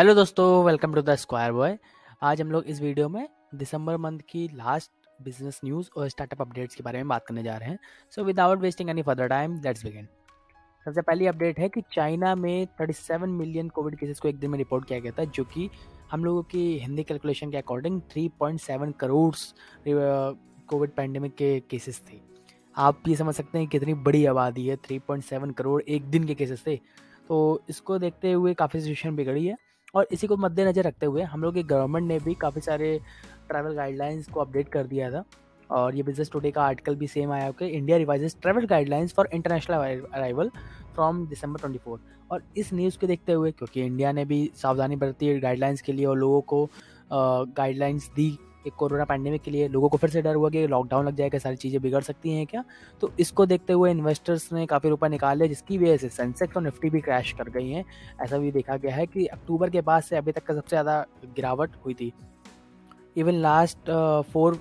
Hello दोस्तों, welcome to the square boy. आज हम लोग इस वीडियो में दिसंबर मंथ की लास्ट बिजनेस न्यूज़ और स्टार्टअप अपडेट्स के बारे में बात करने जा रहे हैं। So without wasting any further time let's begin. सबसे पहली अपडेट है कि चाइना में 37 मिलियन कोविड केसेस को एक दिन में रिपोर्ट किया गया था, जो कि हम लोगों की हिंदी कैलकुलेशन के अकॉर्डिंग 3.7 करोड़ कोविड पैंडेमिक के केसेस थे। आप ये समझ सकते हैं कितनी बड़ी आबादी है, 3.7 करोड़ एक दिन के केसेस थे। तो इसको देखते हुए काफ़ी सिचुएशन बिगड़ी है, और इसी को मद्देनज़र रखते हुए हम लोग की गवर्नमेंट ने भी काफ़ी सारे ट्रैवल गाइडलाइंस को अपडेट कर दिया था। और ये बिजनेस टुडे का आर्टिकल भी सेम आया कि India revises travel guidelines for international arrival from December 24। और इस न्यूज़ को देखते हुए, क्योंकि इंडिया ने भी सावधानी बरती है गाइडलाइंस के लिए और लोगों को गाइडलाइंस दी कि कोरोना पैंडेमिक के लिए, लोगों को फिर से डर हुआ कि लॉकडाउन लग जाएगा, सारी चीज़ें बिगड़ सकती हैं क्या। तो इसको देखते हुए इन्वेस्टर्स ने काफ़ी रुपए निकाले, जिसकी वजह से सेंसेक्स और निफ्टी भी क्रैश कर गई हैं। ऐसा भी देखा गया है कि अक्टूबर के बाद से अभी तक का सबसे ज़्यादा गिरावट हुई थी। इवन लास्ट 4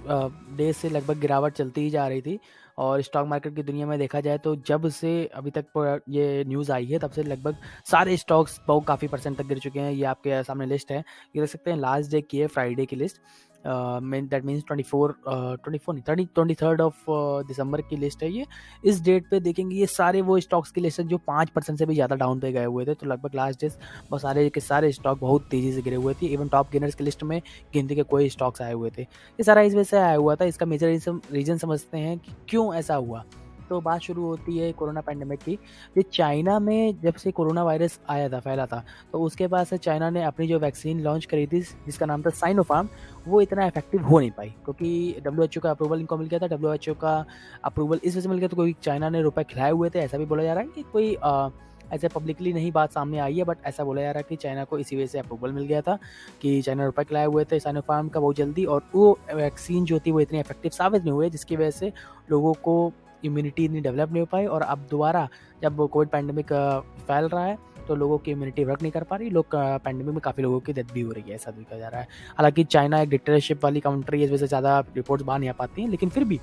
डेज से लगभग गिरावट चलती ही जा रही थी। और स्टॉक मार्केट की दुनिया में देखा जाए तो जब से अभी तक ये न्यूज़ आई है, तब से लगभग सारे स्टॉक्स बहुत काफ़ी परसेंट तक गिर चुके हैं। ये आपके सामने लिस्ट है, ये देख सकते हैं। लास्ट डे की है, फ्राइडे की लिस्ट। दैट मीन्स 24 नहीं, 23 ऑफ दिसंबर की लिस्ट है ये। इस डेट पे देखेंगे ये सारे वो स्टॉक्स की लिस्ट है जो 5% से भी ज़्यादा डाउन पे गए हुए थे। तो लगभग लास्ट डेज बहुत सारे के सारे स्टॉक बहुत तेज़ी से गिरे हुए थे। इवन टॉप गेनर्स की लिस्ट में गिनती के कोई स्टॉक्स आए हुए थे। ये सारा इस वजह से आया हुआ था। इसका मेजर रीज़न समझते हैं कि क्यों ऐसा हुआ। तो बात शुरू होती है कोरोना पैंडेमिक की। ये चाइना में जब से कोरोना वायरस आया था, फैला था, तो उसके बाद से चाइना ने अपनी जो वैक्सीन लॉन्च करी थी, जिसका नाम था साइनोफार्म, वो इतना इफेक्टिव हो नहीं पाई, क्योंकि डब्ल्यूएचओ का अप्रूवल इनको मिल गया था। डब्ल्यूएचओ का अप्रूवल इस वजह से मिल गया था, कोई चाइना ने रुपए खिलाए हुए थे, ऐसा भी बोला जा रहा है कि कोई ऐसे पब्लिकली नहीं बात सामने आई है, बट ऐसा बोला जा रहा है कि चाइना को इसी वजह से अप्रूवल मिल गया था कि चाइना रुपए खिलाए हुए थे साइनोफार्म का बहुत जल्दी, और वो वैक्सीन जो थी वो इतनी इफेक्टिव साबित नहीं हुई, जिसकी वजह से लोगों को इम्यूनिटी इतनी डेवलप नहीं हो पाई। और अब दोबारा जब कोविड पैंडेमिक फैल रहा है, तो लोगों की इम्यूनिटी वर्क नहीं कर पा रही। लोग पैंडेमिक में काफ़ी लोगों की डेथ भी हो रही है, ऐसा देखा जा रहा है। हालांकि चाइना एक डिक्टेटरशिप वाली कंट्री है, इस वजह से ज़्यादा रिपोर्ट्स बाहर नहीं आ पाती हैं, लेकिन फिर भी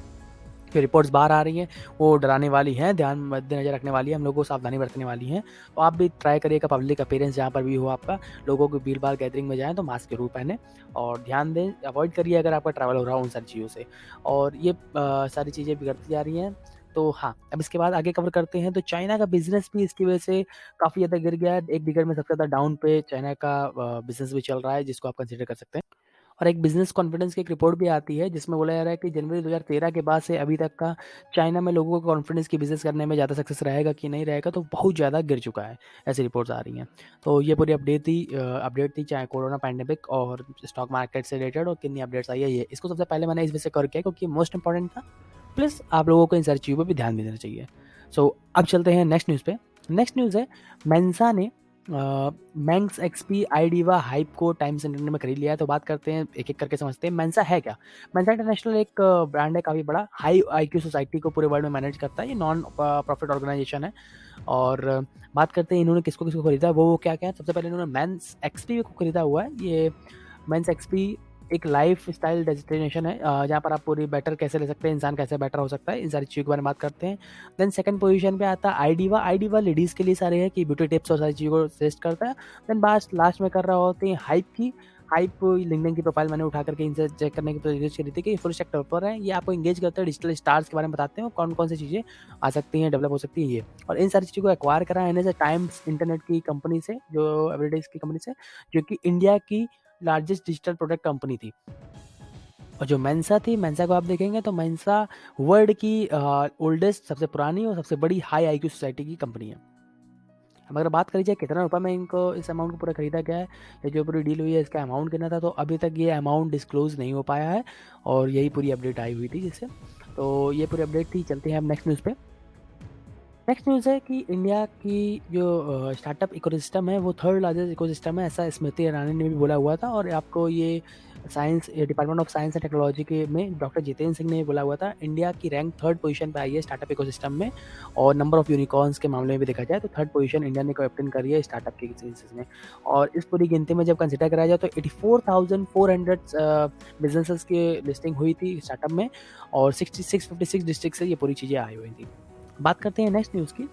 जो रिपोर्ट्स बाहर आ रही हैं वो डराने वाली हैं, ध्यान मद्देनजर रखने वाली है, हम लोगों को सावधानी बरतने वाली हैं। तो आप भी ट्राई करिएगा, पब्लिक अपीयरेंस जहाँ पर भी हो आपका, लोगों की भीड़ भाड़ गैदरिंग में जाएँ तो मास्क जरूर पहने, और ध्यान दें, अवॉइड करिए अगर आपका ट्रैवल हो रहा हो उन सारी चीज़ों से। और ये सारी चीज़ें बिगड़ती जा रही हैं। तो हाँ, अब इसके बाद आगे कवर करते हैं। तो चाइना का बिजनेस भी इसकी वजह से काफ़ी ज़्यादा गिर गया है। एक दिगर में सबसे ज़्यादा डाउन पे चाइना का बिजनेस भी चल रहा है, जिसको आप कंसिडर कर सकते हैं। और एक बिज़नेस कॉन्फिडेंस की एक रिपोर्ट भी आती है, जिसमें बोला जा रहा है कि जनवरी 2013 के बाद से अभी तक का चाइना में लोगों का कॉन्फिडेंस कि बिज़नेस करने में ज़्यादा सक्सेस रहेगा कि नहीं रहेगा, तो बहुत ज़्यादा गिर चुका है, ऐसी रिपोर्ट्स आ रही हैं। तो ये पूरी अपडेट थी चाहे कोरोना पैंडेमिक और स्टॉक मार्केट से रिलेटेड, और कितनी अपडेट्स आई है ये। इसको सबसे पहले मैंने इस वजह से कवर किया क्योंकि मोस्ट इंपॉर्टेंट था, प्लस आप लोगों को इन सारी चीज़ों पर भी ध्यान देना चाहिए। सो अब चलते हैं नेक्स्ट न्यूज़ पे। नेक्स्ट न्यूज़ है, मेंसा ने मैंक्स एक्सपी आईडीवा हाइप को टाइम्स इंटरनेट में खरीद लिया है। तो बात करते हैं, एक एक करके समझते हैं मेंसा है क्या। मेंसा इंटरनेशनल एक ब्रांड है, काफ़ी बड़ा, हाई आईक्यू सोसाइटी को पूरे वर्ल्ड में मैनेज करता है। ये नॉन प्रॉफिट ऑर्गेनाइजेशन है। और बात करते हैं इन्होंने किसको किसको खरीदा, वो क्या क्या है। सबसे पहले इन्होंने मेंस एक्सपी को खरीदा हुआ है। ये मेंस एक्सपी एक लाइफ स्टाइल डेस्टिनेशन है, जहाँ पर आप पूरी बेटर कैसे ले सकते हैं, इंसान कैसे बेटर हो सकता है, इन सारी चीज़ों के बारे में बात करते हैं। देन सेकंड पोजीशन पे आता है आईडीवा। आईडीवा लेडीज़ के लिए सारे है कि ब्यूटी टिप्स और सारी चीज़ों को सजेस्ट करता है। देन बात लास्ट में कर रहा होते हैं हाइप की। हाइप लिंक्डइन की प्रोफाइल मैंने उठा करके इनसे चेक करने की कोशिश करी थी कि फुल स्टैक डेवलपर है। ये आपको एंगेज करते हैं, डिजिटल स्टार्स के बारे में बताते हैं, कौन कौन सी चीज़ें आ सकती हैं, डेवलप हो सकती है ये। और इन सारी चीज़ों को एक्वायर करा है इन्हें टाइम्स इंटरनेट की कंपनी से, जो एवरीडेज की कंपनी से, जो कि इंडिया की लार्जेस्ट डिजिटल प्रोडक्ट कंपनी थी। और जो मेंसा थी, मेंसा को आप देखेंगे तो मेंसा वर्ल्ड की ओल्डेस्ट, सबसे पुरानी और सबसे बड़ी हाई आईक्यू सोसाइटी की कंपनी है। अब अगर बात करी जाए कितना रुपये में इनको इस अमाउंट को पूरा खरीदा गया है, या जो पूरी डील हुई है इसका अमाउंट कितना था, तो अभी तक ये अमाउंट डिस्क्लोज नहीं हो पाया है। और यही पूरी अपडेट आई हुई थी जिससे। तो ये पूरी अपडेट थी। चलते हैं अब नेक्स्ट न्यूज़ पे। नेक्स्ट न्यूज़ है कि इंडिया की जो स्टार्टअप इकोसिस्टम है वो थर्ड लार्जेस्ट इकोसिस्टम है, ऐसा स्मृति ईरानी ने भी बोला हुआ था। और आपको ये department of science and technology के में डॉक्टर जितेंद्र सिंह ने बोला हुआ था। इंडिया की रैंक थर्ड पोजीशन पे आई है स्टार्टअप इकोसिस्टम में। और नंबर ऑफ यूनिकॉर्न्स के मामले में भी देखा जाए तो थर्ड पोजीशन इंडिया ने कैप्टन करी है स्टार्टअप की सेंसेस में। और इस पूरी गिनती में जब कंसिडर करा जाए तो 84,400 बिजनेसेस की लिस्टिंग हुई थी स्टार्टअप में, और 56 डिस्ट्रिक्ट से ये पूरी चीज़ें आई हुई थी। बात करते हैं नेक्स्ट न्यूज़ की।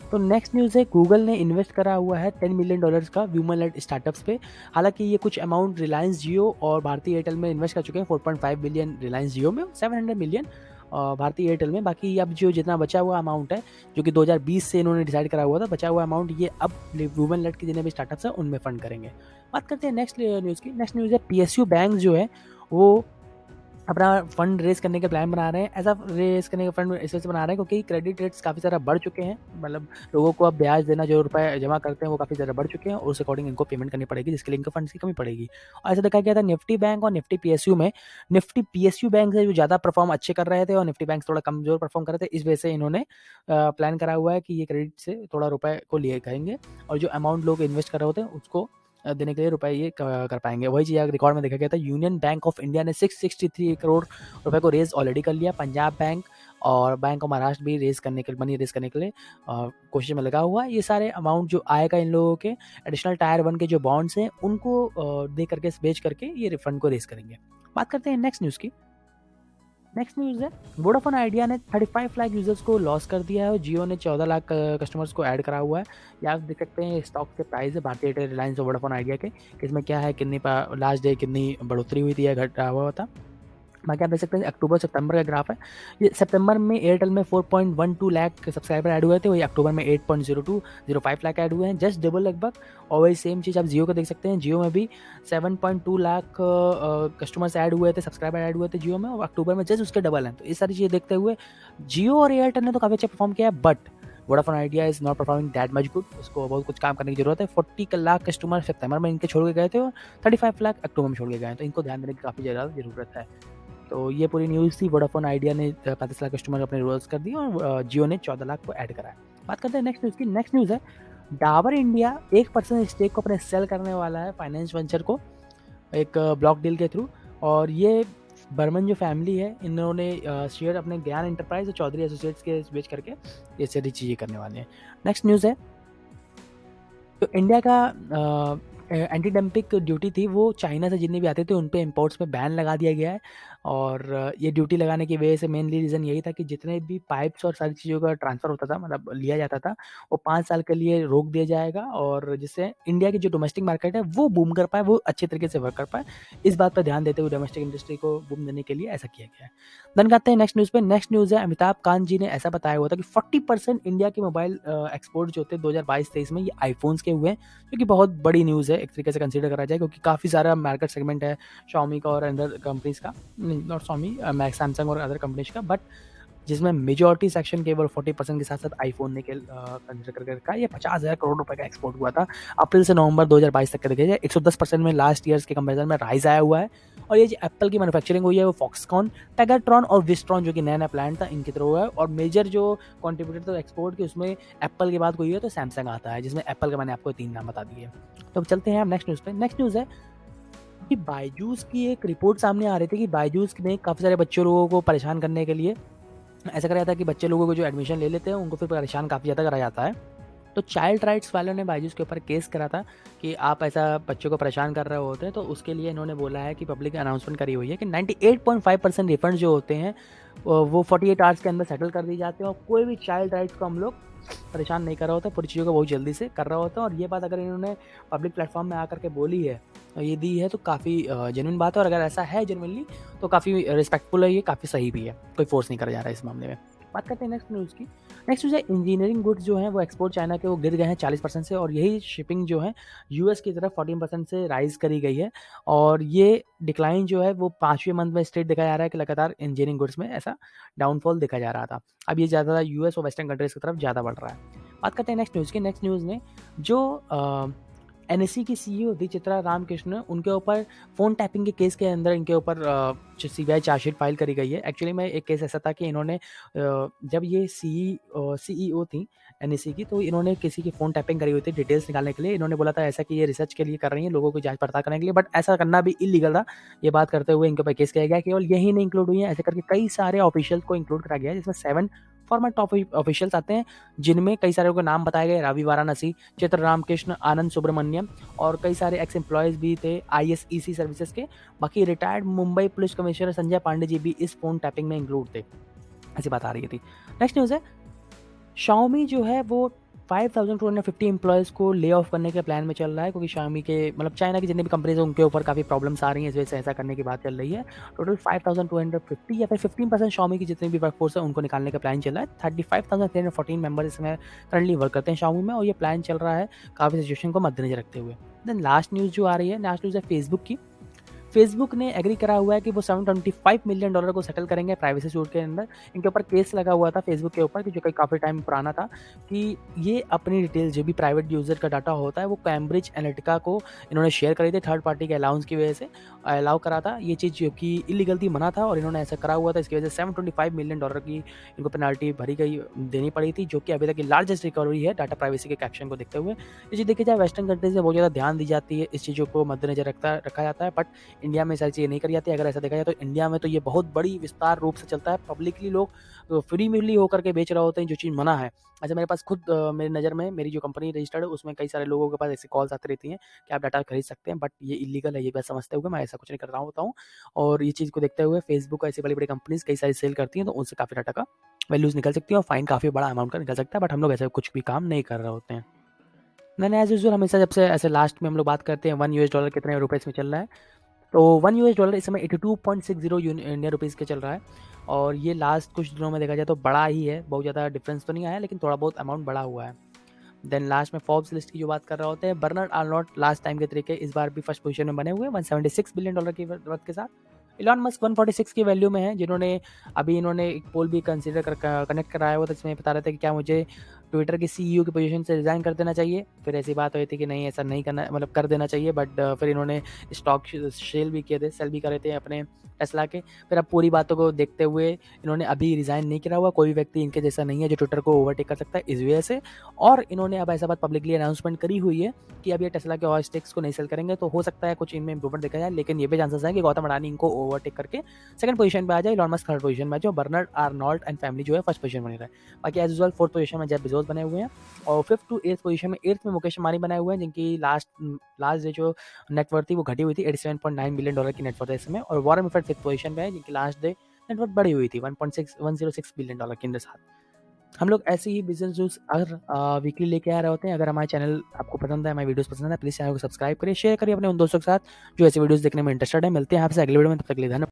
तो नेक्स्ट न्यूज़ है, गूगल ने इन्वेस्ट करा हुआ है $10 मिलियन का ह्यूमन लेड स्टार्टअप्स पे। हालांकि ये कुछ अमाउंट रिलायंस जियो और भारतीय एयरटेल में इन्वेस्ट कर चुके हैं। 4.5 बिलियन रिलायंस जियो में, 700 मिलियन भारतीय एयरटेल में। बाकी अब जो जितना बचा हुआ अमाउंट है, जो कि 2020 से इन्होंने डिसाइड करा हुआ था, बचा हुआ अमाउंट ये अब ह्यूमन लेड के जितने भी स्टार्टअप्स हैं उनमें फंड करेंगे। बात करते हैं नेक्स्ट न्यूज़ की। नेक्स्ट न्यूज़ है, पीएसयू बैंक जो है वो अपना फंड रेज़ करने के प्लान बना रहे हैं। ऐसा रेज़ करने का फंड इस वजह से बना रहे हैं क्योंकि क्रेडिट रेट्स काफ़ी ज़्यादा बढ़ चुके हैं। मतलब लोगों को अब ब्याज देना, जो रुपए जमा करते हैं वो काफ़ी ज़्यादा बढ़ चुके हैं और उस अकॉर्डिंग इनको पेमेंट करनी पड़ेगी, जिसके लिए इनको फंड्स की कमी पड़ेगी। और ऐसा देखा गया था निफ्टी बैंक और निफ्टी पीएसयू में। निफ्टी पीएसयू बैंक से जो ज़्यादा परफॉर्म अच्छे कर रहे थे और निफ्टी बैंक थोड़ा कमज़ोर परफॉर्म कर रहे थे। इस वजह से इन्होंने प्लान करा हुआ है कि ये क्रेडिट से थोड़ा रुपए को लिए करेंगे और जो अमाउंट लोग इन्वेस्ट कर रहे होते हैं उसको देने के लिए रुपए ये कर पाएंगे। वही चीज़ रिकॉर्ड में देखा गया था। यूनियन बैंक ऑफ इंडिया ने 663 करोड़ रुपए को रेज ऑलरेडी कर लिया। पंजाब बैंक और बैंक ऑफ महाराष्ट्र भी रेज करने के मनी रेज करने के लिए कोशिश में लगा हुआ है। ये सारे अमाउंट जो आएगा इन लोगों के एडिशनल टायर 1 के जो बॉन्ड्स हैं उनको दे करके बेच करके ये रिफंड को रेज करेंगे। बात करते हैं नेक्स्ट न्यूज़ की। नेक्स्ट न्यूज़ है, वोडाफोन आइडिया ने 35 लाख यूजर्स को लॉस कर दिया है और जियो ने 14 लाख कस्टमर्स को ऐड करा हुआ है। ये आप देख सकते हैं स्टॉक के प्राइस है भारतीय एयरटेल, रिलायंस और वोडाफोन आइडिया के, कि इसमें क्या है, कितनी लास्ट डे कितनी बढ़ोतरी हुई थी या घटा हुआ था। बाकी आप देख सकते हैं अक्टूबर सितंबर का ग्राफ है। ये सितंबर में एयरटेल में 4.12 लाख सब्सक्राइबर ऐड हुए थे, वही अक्टूबर में 8.05 लाख ऐड हुए हैं, जस्ट डबल लगभग। और वही सेम चीज़ आप जियो को देख सकते हैं। जियो में भी 7.2 लाख कस्टमर्स ऐड हुए थे, सब्सक्राइबर ऐड हुए थे जियो में, और अक्टूबर में जस्ट उसके डबल हैं। तो ये सारी चीज़ें देखते हुए जियो और एयरटेल ने तो काफ़ी अच्छा परफॉर्म किया है, but Vodafone idea is not performing that much good. उसको बहुत कुछ काम करने की जरूरत है। 40 लाख कस्टमर सितंबर में इनके छोड़ के गए थे और 35 लाख अक्टूबर में छोड़ के गए हैं, तो इनको ध्यान देने की काफ़ी ज़्यादा जरूरत है। तो ये पूरी न्यूज़ थी। वोडाफोन आइडिया ने 35 लाख कस्टमर अपने रोल्स कर दिए और जियो ने 14 लाख को ऐड कराया। बात करते हैं नेक्स्ट न्यूज़ की। नेक्स्ट न्यूज़ है, डाबर इंडिया 1% स्टेक को अपने सेल करने वाला है फाइनेंस वेंचर को, एक ब्लॉक डील के थ्रू। और ये बर्मन जो फैमिली है, इन्होंने शेयर अपने ज्ञान एंटरप्राइज और चौधरी एसोसिएट्स के बेच करके ये सारी चीज़ें करने वाले हैं। नेक्स्ट न्यूज़ है, तो इंडिया का एंटी डंपिंग ड्यूटी थी, वो चाइना से जितने भी आते थे उन पे इम्पोर्ट्स पे बैन लगा दिया गया है। और ये ड्यूटी लगाने की वजह से मेनली रीज़न यही था कि जितने भी पाइप्स और सारी चीज़ों का ट्रांसफ़र होता था, मतलब लिया जाता था, वो 5 साल के लिए रोक दिया जाएगा, और जिससे इंडिया की जो डोमेस्टिक मार्केट है वो बूम कर पाए, वो अच्छे तरीके से वर्क कर पाए। इस बात पर ध्यान देते हुए डोमेस्टिक इंडस्ट्री को बूम देने के लिए ऐसा किया गया है। देन आते हैं नेक्स्ट न्यूज़ पे। नेक्स्ट न्यूज़ है, अमिताभ कांत जी ने ऐसा बताया हुआ था कि 40% इंडिया के मोबाइल एक्सपोर्ट जो होते हैं 2022-23 में, ये आईफोन्स के हुए हैं, जो कि बहुत बड़ी न्यूज़ है एक तरीके से कंसीडर करा जाए, क्योंकि काफ़ी सारा मार्केट सेगमेंट है Xiaomi का और अदर कंपनीज़ का, नॉट Xiaomi, सैमसंग और अदर कंपनीज़ का, बट जिसमें मेजॉरिटी सेक्शन केवल 40% के साथ-साथ आईफ़ोन ने कंसीडर करके रखा है। ये 50,000 करोड़ रुपए का एक्सपोर्ट हुआ था अप्रैल से नवंबर 2022 तक का देखा जाए। 110% में लास्ट ईयर्स के कंपैरिजन में राइज़ आया हुआ है। और ये जो एप्पल की मैन्युफैक्चरिंग हुई है वो फॉक्सकॉन, पेगाट्रॉन और विस्ट्रॉन, जो कि नया-नया प्लांट था, इनके थ्रू हुआ है। और मेजर जो कंट्रीब्यूटर था एक्सपोर्ट के, उसमें एप्पल के बाद कोई है तो सैमसंग आता है, जिसमें एप्पल के मैंने आपको 3 नाम बता दिए। तो अब चलते हैं हम नेक्स्ट न्यूज़ पे। नेक्स्ट न्यूज़ है कि बायजूस की एक रिपोर्ट सामने आ रही थी कि बायजूस ने काफ़ी सारे बच्चों लोगों को परेशान करने के लिए ऐसा करा जाता है कि बच्चे लोगों को जो एडमिशन ले लेते हैं उनको फिर परेशान काफ़ी ज़्यादा करा जाता है। तो चाइल्ड राइट्स वालों ने बायजूस के ऊपर केस करा था कि आप ऐसा बच्चों को परेशान कर रहे होते हैं। तो उसके लिए इन्होंने बोला है कि पब्लिक अनाउंसमेंट करी हुई है कि 98.5% रिफंड जो होते हैं वो 48 आवर्स के अंदर सेटल कर दिए जाते हैं, और कोई भी चाइल्ड राइट्स को हम लोग परेशान नहीं कर रहा होता, पूरी चीज़ों को बहुत जल्दी से कर रहा होता है। और ये बात अगर इन्होंने पब्लिक प्लेटफॉर्म में आकर के बोली है, ये दी है, तो काफ़ी जेन्युइन बात है। और अगर ऐसा है जेन्युइनली तो काफ़ी रिस्पेक्टफुल है, ये काफ़ी सही भी है, कोई फोर्स नहीं करा जा रहा है इस मामले में। बात करते हैं नेक्स्ट न्यूज़ की। नेक्स्ट न्यूज़ है, इंजीनियरिंग गुड्स जो हैं वो एक्सपोर्ट चाइना के वो गिर गए हैं 40% से, और यही शिपिंग जो है यूएस की तरफ 14% से राइज़ करी गई है। और ये डिक्लाइन जो है वो 5वें मंथ में स्ट्रेट देखा जा रहा है कि लगातार इंजीनियरिंग गुड्स में ऐसा डाउनफॉल देखा जा रहा था। अब ये ज़्यादा यूएस और वेस्टर्न कंट्रीज़ की तरफ ज़्यादा बढ़ रहा है। बात करते हैं नेक्स्ट न्यूज़ की। नेक्स्ट न्यूज़ में जो एनएससी की सीईओ थी चित्रा रामकृष्ण, उनके ऊपर फ़ोन टैपिंग के केस के अंदर इनके ऊपर सीबीआई चार्जशीट फाइल करी गई है। एक्चुअली में एक केस ऐसा था कि इन्होंने जब ये सीईओ थी एनएससी की, तो इन्होंने किसी की फ़ोन टैपिंग करी हुई थी डिटेल्स निकालने के लिए। इन्होंने बोला था ऐसा कि ये रिसर्च के लिए कर रही हैं, लोगों को जाँच पड़ताल करने के लिए, बट ऐसा करना भी इल्लीगल था। ये बात करते हुए इनके ऊपर केस किया गया। केवल यही नहीं इंक्लूड हुई है, ऐसे करके कई सारे ऑफिशियल्स को इंक्लूड करा गया है, जिसमें 7 फॉर्मर टॉप ऑफिशियल्स आते हैं, जिनमें कई सारे को नाम बताए गए, रवि वाराणसी, चित्र रामकृष्ण, आनंद सुब्रमण्यम, और कई सारे एक्स एम्प्लॉयज़ भी थे आईएसईसी सर्विसेज के। बाकी retired Mumbai police commissioner Sanjay Pandey ji भी इस फ़ोन टैपिंग में इंक्लूड थे, ऐसी बात आ रही थी। नेक्स्ट न्यूज़ है, Xiaomi जो है वो 5250 एम्प्लॉयज़ को ले ऑफ करने के प्लान में चल रहा है, क्योंकि Xiaomi के मतलब चाइना की जितनी भी कंपनीज़ हैं उनके ऊपर काफ़ी प्रॉब्लम्स आ रही हैं, इस वजह से ऐसा करने की बात चल रही है। टोटल 5250 या फिर 15% Xiaomi की जितनी भी वर्कफोर्स है उनको निकालने का प्लान चल रहा है। 35,314 मेंबर्स इसमें करंटली वर्क करते हैं Xiaomi में, और ये प्लान चल रहा है काफ़ी सिचुएशन को मद्देनज़र रखते हुए। देन लास्ट न्यूज़ जो आ रही है, लास्ट न्यूज़ है फेसबुक की। फेसबुक ने एग्री करा हुआ है कि वो $725 मिलियन को सेटल करेंगे प्राइवेसी सूट के अंदर। इनके ऊपर केस लगा हुआ था फेसबुक के ऊपर, कि जो कि काफ़ी टाइम पुराना था, कि ये अपनी डिटेल्स जो भी प्राइवेट यूज़र का डाटा होता है वो कैम्ब्रिज एनालिटिका को इन्होंने शेयर करी थी थर्ड पार्टी के अलाउंस की वजह से, अलाउ करा था। ये चीज़ जो कि इलीगल थी, मना था, और इन्होंने ऐसा करा हुआ था। इसकी वजह से $725 मिलियन की इनको पेनल्टी भरी गई देनी पड़ी थी, जो कि अभी तक की लार्जेस्ट रिकवरी है डाटा प्राइवेसी के एक्शन को देखते हुए। ये चीज़ देखी जाए, वेस्टर्न कंट्रीज़ में बहुत ज़्यादा ध्यान दी जाती है, इस चीज़ों को मद्देनज़र रखा जाता है, बट इंडिया में सारी चीज़ें नहीं करी जाती है। अगर ऐसा देखा जाए तो इंडिया में तो ये बहुत बड़ी विस्तार रूप से चलता है। पब्लिकली लोग फ्री होकर के बेच रहे होते हैं, जो चीज़ मना है। अच्छा, मेरे पास खुद मेरी नज़र में मेरी जो कंपनी रजिस्टर्ड है उसमें कई सारे लोगों के पास ऐसी कॉल्स आती रहती हैं कि आप डाटा खरीद सकते हैं, बट ये इलीगल है, ये बात समझते हुए मैं ऐसा कुछ नहीं कर रहा होता हूँ। और ये चीज़ को देखते हुए फेसबुक ऐसी बड़ी-बड़ी कंपनीज़ कई सारी सेल करती हैं, तो उनसे काफ़ी डाटा का वैल्यूज़ निकल सकती है और फाइन काफ़ी बड़ा अमाउंट का निकल सकता है, बट हम लोग ऐसा कुछ भी काम नहीं कर रहे होते हैं। मैंने एज़ यूजुअल हमेशा जब से ऐसे लास्ट में हम लोग बात करते हैं $1 कितने रुपए में चल रहा है, तो $1 इस समय 82.60 इंडियन रुपीज़ के चल रहा है, और ये लास्ट कुछ दिनों में देखा जाए तो बड़ा ही है, बहुत ज़्यादा डिफरेंस तो नहीं आया, लेकिन थोड़ा बहुत अमाउंट बढ़ा हुआ है। देन लास्ट में फोर्ब्स लिस्ट की जो बात कर रहे होते हैं, बर्नार्ड आर्नोल्ट लास्ट टाइम के तरीके इस बार भी फर्स्ट पोजीशन में बने हुए हैं $176 बिलियन की वर्थ के साथ। इलॉन मस्क 146 की वैल्यू में है, जिन्होंने अभी इन्होंने एक पोल भी कंसीडर कनेक्ट कराया हुआ था, जिसमें बता रहे थे कि क्या मुझे ट्विटर के सीईओ की पोजीशन से रिजाइन कर देना चाहिए। फिर ऐसी बात हुई थी कि नहीं, ऐसा नहीं करना, मतलब कर देना चाहिए, बट फिर इन्होंने स्टॉक सेल भी किए थे, सेल भी करे थे अपने टेस्ला के। फिर अब पूरी बातों को देखते हुए इन्होंने अभी रिजाइन नहीं किया हुआ, कोई भी व्यक्ति इनके जैसा नहीं है जो ट्विटर को ओवरटेक कर सकता है इस वजह से। और इन्होंने अब ऐसा बात पब्लिकली अनाउंसमेंट करी हुई है कि अब ये टेस्ला के और स्टेक्स को नहीं सेल करेंगे, तो हो सकता है कुछ इनमें इंप्रूवमेंट देखा जाए, लेकिन ये भी चांसेस है कि गौतम अडानी इनको ओवरटेक करके सेकंड पोजीशन पे आ जाए, इलॉन मस्क थर्ड पोजीशन में आ जाए, बर्नार्ड आर्नोल्ट एंड फैमिली जो है फर्स्ट पोजीशन में रहा है। बाकी एज यूजुअल फोर्थ पोजीशन में जेफ बेजोस बने हुए हैं, और फिफ्थ टू एथ पोजीशन में एट्थ में मुकेश अंबानी बने हुए हैं, जिनकी लास्ट लास्ट डे जो नेटवर्थ थी वो घटी हुई थी, $87.9 बिलियन की नेटवर्थ है इस समय। और वॉरेन बफेट फिफ्थ पोजीशन पे है, जिनकी लास्ट डे नेटवर्थ बढ़ी हुई थी $106 बिलियन के इनके साथ। हम लोग ऐसे ही बिजनेस न्यूज़ हर वीकली लेके आ रहे होते हैं। अगर हमारे चैनल आपको पसंद है, हमारी वीडियोस पसंद है, प्लीज़ चैनल को सब्सक्राइब करिए, शेयर करिए अपने उन दोस्तों के साथ जो ऐसे वीडियोस देखने में इंटरेस्टेड है। मिलते हैं आपसे अगले वीडियो में, तब तक के लिए धन्यवाद।